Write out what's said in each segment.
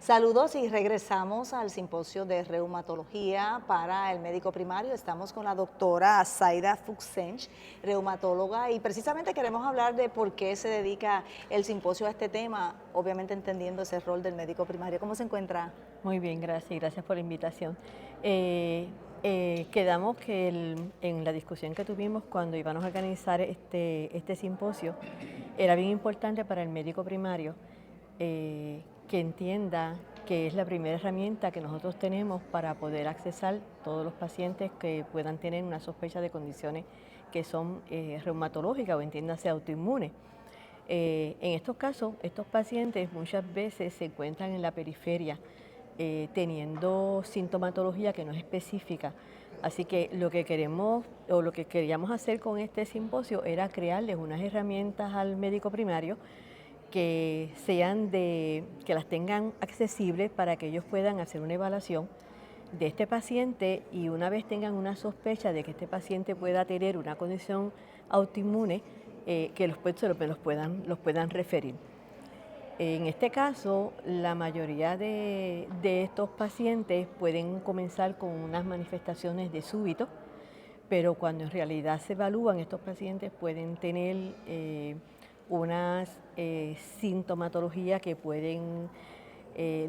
Saludos y regresamos al simposio de reumatología para el médico primario. Estamos con la doctora Zaida Fuxench, reumatóloga, y precisamente queremos hablar de por qué se dedica el simposio a este tema, obviamente entendiendo ese rol del médico primario. ¿Cómo se encuentra? Muy bien, gracias, y gracias por la invitación. Quedamos que en la discusión que tuvimos cuando íbamos a organizar este simposio, era bien importante para el médico primario que entienda que es la primera herramienta que nosotros tenemos para poder accesar todos los pacientes que puedan tener una sospecha de condiciones que son reumatológicas o entiéndase autoinmunes. En estos casos, estos pacientes muchas veces se encuentran en la periferia teniendo sintomatología que no es específica. Así que lo que queremos o lo que queríamos hacer con este simposio era crearles unas herramientas al médico primario que las tengan accesibles para que ellos puedan hacer una evaluación de este paciente y una vez tengan una sospecha de que este paciente pueda tener una condición autoinmune, que los puedan referir. En este caso, la mayoría de estos pacientes pueden comenzar con unas manifestaciones de súbito, pero cuando en realidad se evalúan, estos pacientes pueden tener unas sintomatologías que pueden,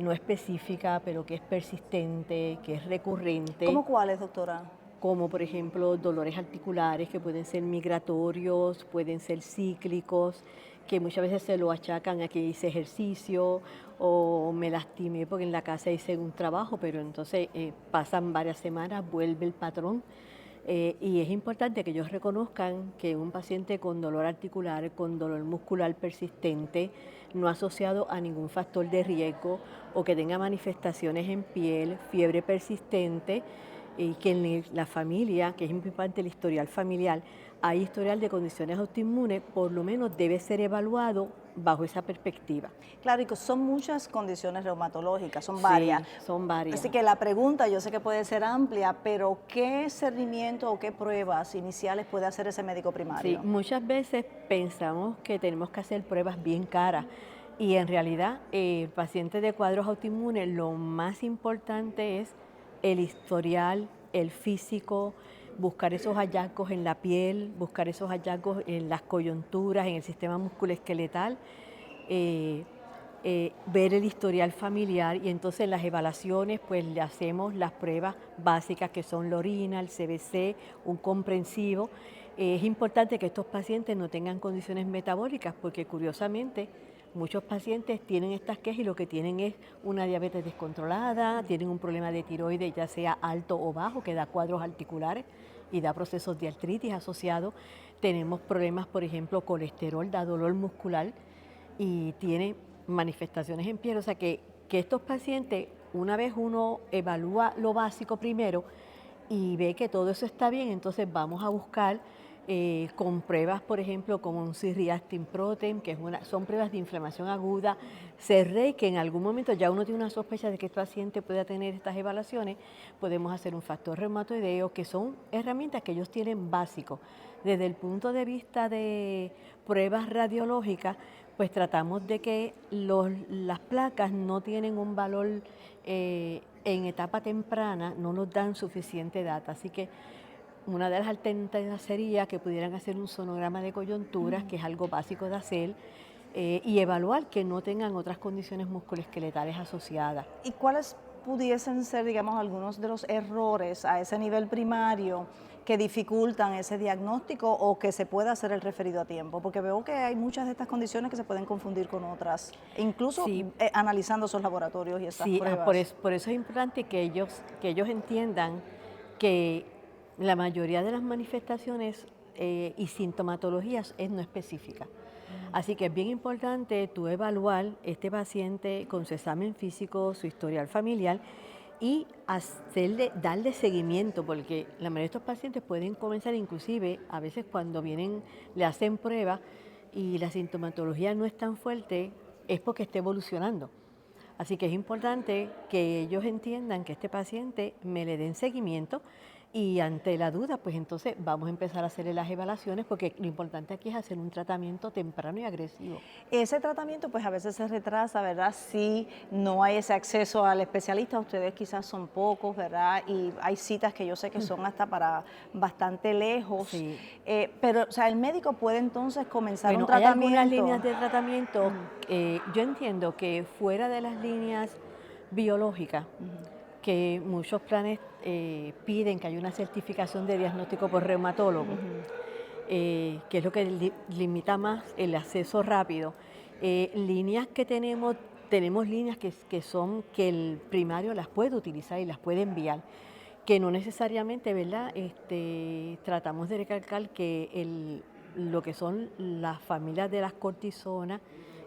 no específica, pero que es persistente, que es recurrente, ¿Cómo cuáles, doctora? como por ejemplo dolores articulares que pueden ser migratorios, pueden ser cíclicos, que muchas veces se lo achacan a que hice ejercicio o me lastimé porque en la casa hice un trabajo, pero entonces pasan varias semanas, vuelve el patrón. Y es importante que ellos reconozcan que un paciente con dolor articular, con dolor muscular persistente, no asociado a ningún factor de riesgo o que tenga manifestaciones en piel, fiebre persistente, y que en la familia, que es importante el historial familiar, hay historial de condiciones autoinmunes, por lo menos debe ser evaluado bajo esa perspectiva. Claro, y que son muchas condiciones reumatológicas, son varias. Sí, son varias. Así que la pregunta yo sé que puede ser amplia, pero ¿qué seguimiento o qué pruebas iniciales puede hacer ese médico Sí, primario? muchas veces pensamos que tenemos que hacer pruebas bien caras y en realidad el paciente de cuadros autoinmunes lo más importante es el historial, el físico, buscar esos hallazgos en la piel, buscar esos hallazgos en las coyunturas, en el sistema musculoesqueletal, eh, ver el historial familiar y entonces en las evaluaciones pues le hacemos las pruebas básicas que son la orina, el CBC, un comprensivo. Es importante que estos pacientes no tengan condiciones metabólicas porque curiosamente muchos pacientes tienen estas quejas y lo que tienen es una diabetes descontrolada, tienen un problema de tiroides ya sea alto o bajo que da cuadros articulares y da procesos de artritis asociados. Tenemos problemas, por ejemplo, colesterol, da dolor muscular y tiene manifestaciones en piel. O sea que estos pacientes, una vez uno evalúa lo básico primero y ve que todo eso está bien, entonces vamos a buscar con pruebas, por ejemplo, como un C-reactin protein, que son pruebas de inflamación aguda, CRE, que en algún momento ya uno tiene una sospecha de que el paciente pueda tener estas evaluaciones, podemos hacer un factor reumatoideo, que son herramientas que ellos tienen básicos. Desde el punto de vista de pruebas radiológicas, pues tratamos de que las placas no tienen un valor en etapa temprana, no nos dan suficiente data. Así que una de las alternativas sería que pudieran hacer un sonograma de coyunturas, que es algo básico de hacer, y evaluar que no tengan otras condiciones musculoesqueletales asociadas. ¿Y cuáles pudiesen ser, digamos, algunos de los errores a ese nivel primario que dificultan ese diagnóstico o que se pueda hacer el referido a tiempo? Porque veo que hay muchas de estas condiciones que se pueden confundir con otras, e incluso Sí, analizando esos laboratorios y estas sí, pruebas. por eso es importante que ellos entiendan que la mayoría de las manifestaciones y sintomatologías es no específica. Así que es bien importante tú evaluar este paciente con su examen físico, su historial familiar y darle seguimiento, porque la mayoría de estos pacientes pueden comenzar inclusive, a veces cuando vienen, le hacen pruebas y la sintomatología no es tan fuerte, es porque está evolucionando. Así que es importante que ellos entiendan que este paciente me le den seguimiento Y ante la duda, pues entonces vamos a empezar a hacerle las evaluaciones porque lo importante aquí es hacer un tratamiento temprano y agresivo. Ese tratamiento pues a veces se retrasa, ¿verdad? Si no hay ese acceso al especialista, ustedes quizás son pocos, ¿verdad? Y hay citas que yo sé que son hasta para bastante lejos, Sí. pero o sea, el médico puede entonces comenzar un Bueno, hay algunas tratamiento. líneas de tratamiento, yo entiendo que fuera de las líneas biológicas, que muchos planes piden que haya una certificación de diagnóstico por reumatólogo, que es lo que limita más el acceso rápido. Líneas que tenemos líneas que son que el primario las puede utilizar y las puede enviar, que no necesariamente, ¿verdad? Tratamos de recalcar que lo que son las familias de las cortisonas,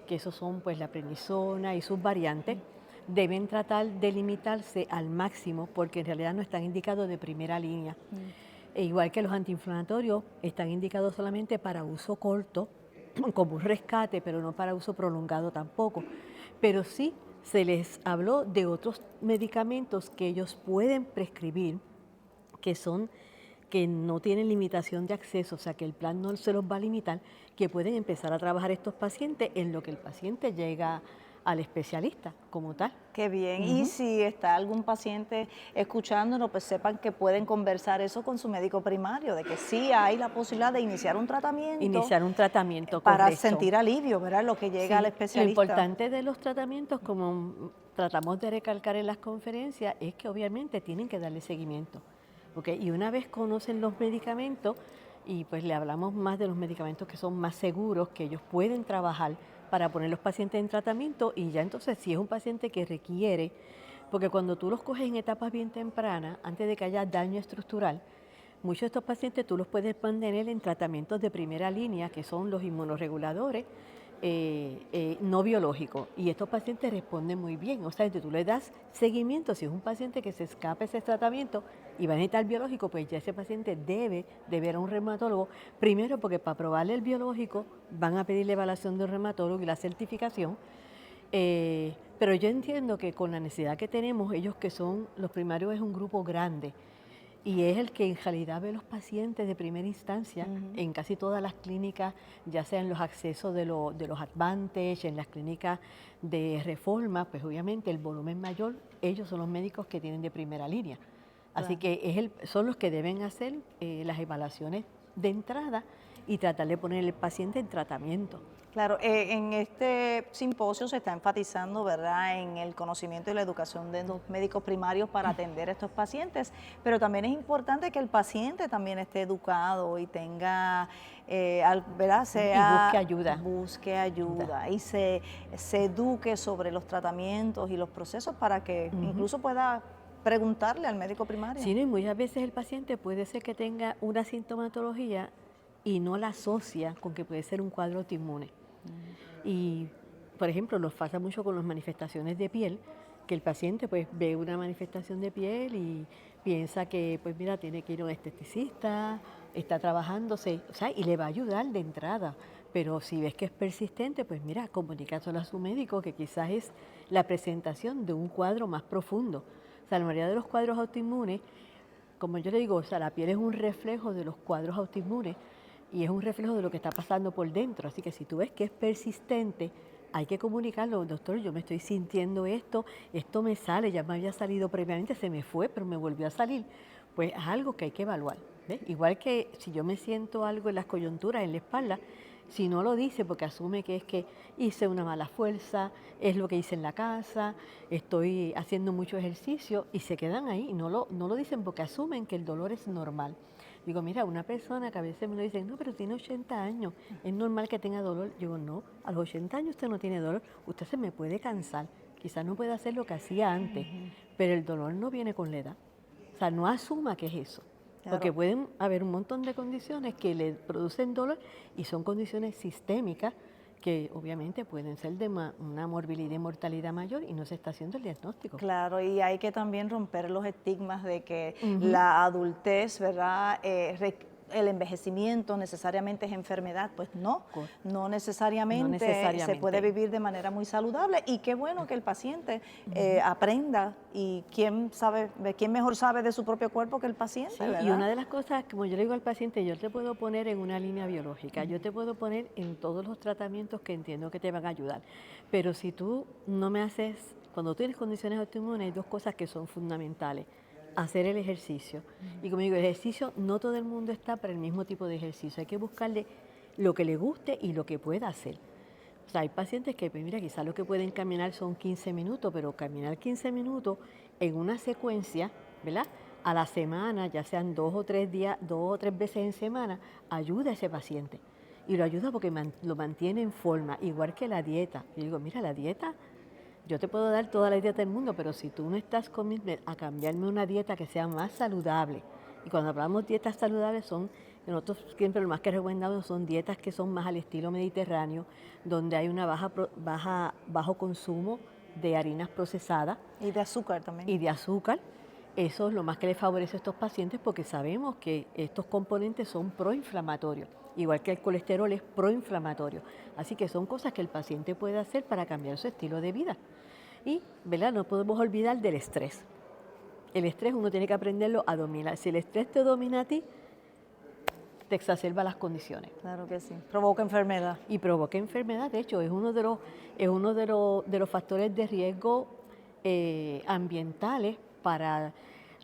que esos son pues la prednisona y sus variantes, deben tratar de limitarse al máximo porque en realidad no están indicados de primera línea. E igual que los antiinflamatorios, están indicados solamente para uso corto, como un rescate, pero no para uso prolongado tampoco. Pero sí se les habló de otros medicamentos que ellos pueden prescribir, que no tienen limitación de acceso, o sea que el plan no se los va a limitar, que pueden empezar a trabajar estos pacientes en lo que el paciente llega al especialista como tal. Qué bien. Y si está algún paciente escuchándonos, pues sepan que pueden conversar eso con su médico primario, de que sí hay la posibilidad de iniciar un tratamiento Iniciar un tratamiento para correcto. sentir alivio, ¿verdad? Lo que llega al Sí, lo especialista. importante de los tratamientos, como tratamos de recalcar en las conferencias, es que obviamente tienen que darle seguimiento. ¿Okay? Y una vez conocen los medicamentos, y pues le hablamos más de los medicamentos que son más seguros, que ellos pueden trabajar para poner los pacientes en tratamiento, y ya entonces si es un paciente que requiere, porque cuando tú los coges en etapas bien tempranas, antes de que haya daño estructural, muchos de estos pacientes tú los puedes mantener en tratamientos de primera línea, que son los inmunoreguladores no biológicos. Y estos pacientes responden muy bien. O sea, tú le das seguimiento. Si es un paciente que se escapa ese tratamiento y va a necesitar biológico, pues ya ese paciente debe de ver a un reumatólogo. Primero, porque para probarle el biológico van a pedir la evaluación del reumatólogo y la certificación. Pero yo entiendo que con la necesidad que tenemos, ellos que son, los primarios es un grupo grande y es el que en realidad ve los pacientes de primera instancia en casi todas las clínicas, ya sea en los accesos de los Advantage, en las clínicas de Reforma, pues obviamente el volumen mayor, ellos son los médicos que tienen de primera línea. Así que son los que deben hacer las evaluaciones de entrada y tratar de poner al paciente en tratamiento. Claro, en este simposio se está enfatizando, ¿verdad?, en el conocimiento y la educación de los médicos primarios para atender a estos pacientes, pero también es importante que el paciente también esté educado y tenga, ¿verdad?, Y busque ayuda y se eduque sobre los tratamientos y los procesos para que incluso pueda preguntarle al médico primario. Sí, no, y muchas veces el paciente puede ser que tenga una sintomatología y no la asocia con que puede ser un cuadro autoinmune. Y, por ejemplo, nos pasa mucho con las manifestaciones de piel, que el paciente pues ve una manifestación de piel y piensa que, pues mira, tiene que ir a un esteticista, está trabajándose, o sea, y le va a ayudar de entrada. Pero si ves que es persistente, pues mira, comunícaselo a su médico, que quizás es la presentación de un cuadro más profundo. O sea, la mayoría de los cuadros autoinmunes, como yo le digo, o sea, la piel es un reflejo de los cuadros autoinmunes y es un reflejo de lo que está pasando por dentro. Así que si tú ves que es persistente, hay que comunicarlo. Doctor, yo me estoy sintiendo esto me sale, ya me había salido previamente, se me fue, pero me volvió a salir. Pues es algo que hay que evaluar. ¿Ves? Igual que si yo me siento algo en las coyunturas, en la espalda, si no lo dice porque asume que es que hice una mala fuerza, es lo que hice en la casa, estoy haciendo mucho ejercicio y se quedan ahí y no lo dicen porque asumen que el dolor es normal. Digo, mira, una persona que a veces me lo dicen, no, pero tiene 80 años, es normal que tenga dolor. Digo, no, a los 80 años usted no tiene dolor, usted se me puede cansar, quizás no puede hacer lo que hacía antes, pero el dolor no viene con la edad. O sea, no asuma que es eso. Claro. Porque pueden haber un montón de condiciones que le producen dolor y son condiciones sistémicas que obviamente pueden ser de una morbilidad y mortalidad mayor y no se está haciendo el diagnóstico. Claro, y hay que también romper los estigmas de que la adultez, ¿verdad?, el envejecimiento necesariamente es enfermedad, pues no, no necesariamente, No necesariamente. se puede vivir de manera muy saludable y qué bueno que el paciente aprenda y quién mejor sabe de su propio cuerpo que el paciente, Sí, ¿verdad? y una de las cosas, como yo le digo al paciente, yo te puedo poner en una línea biológica, yo te puedo poner en todos los tratamientos que entiendo que te van a ayudar, pero si tú no me haces, cuando tú tienes condiciones autoinmunes hay dos cosas que son fundamentales: hacer el ejercicio. Y como digo, el ejercicio, no todo el mundo está para el mismo tipo de ejercicio, hay que buscarle lo que le guste y lo que pueda hacer. O sea, hay pacientes que, pues mira, quizás lo que pueden caminar son 15 minutos, pero caminar 15 minutos en una secuencia, ¿verdad? A la semana, ya sean 2 o 3 días, 2 o 3 veces en semana, ayuda a ese paciente. Y lo ayuda porque lo mantiene en forma, igual que la dieta. Yo digo, mira, la dieta, yo te puedo dar toda la dieta del mundo, pero si tú no estás conmigo a cambiarme una dieta que sea más saludable, y cuando hablamos de dietas saludables nosotros siempre lo más que recomendamos son dietas que son más al estilo mediterráneo, donde hay una bajo consumo de harinas procesadas Y de azúcar también. y de azúcar. Eso es lo más que les favorece a estos pacientes porque sabemos que estos componentes son proinflamatorios, igual que el colesterol es proinflamatorio. Así que son cosas que el paciente puede hacer para cambiar su estilo de vida. Y, ¿verdad? No podemos olvidar del estrés. El estrés uno tiene que aprenderlo a dominar. Si el estrés te domina a ti, te exacerba las condiciones. Claro que sí. Provoca enfermedad. Y provoca enfermedad. De hecho, es uno de los factores de riesgo ambientales para...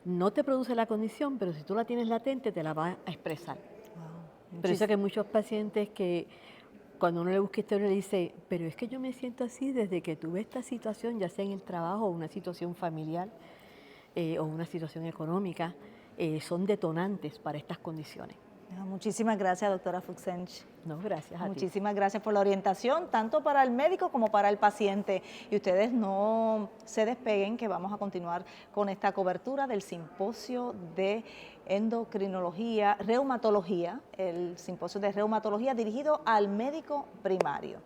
No te produce la condición, pero si tú la tienes latente, te la va a expresar. Wow. Por eso que hay muchos pacientes que cuando uno le busca historia le dice, pero es que yo me siento así desde que tuve esta situación, ya sea en el trabajo o una situación familiar o una situación económica, son detonantes para estas condiciones. Muchísimas gracias, doctora Fuxench. No, gracias a ti. Muchísimas gracias por la orientación, tanto para el médico como para el paciente. Y ustedes no se despeguen, que vamos a continuar con esta cobertura del simposio de endocrinología, reumatología, el simposio de reumatología dirigido al médico primario.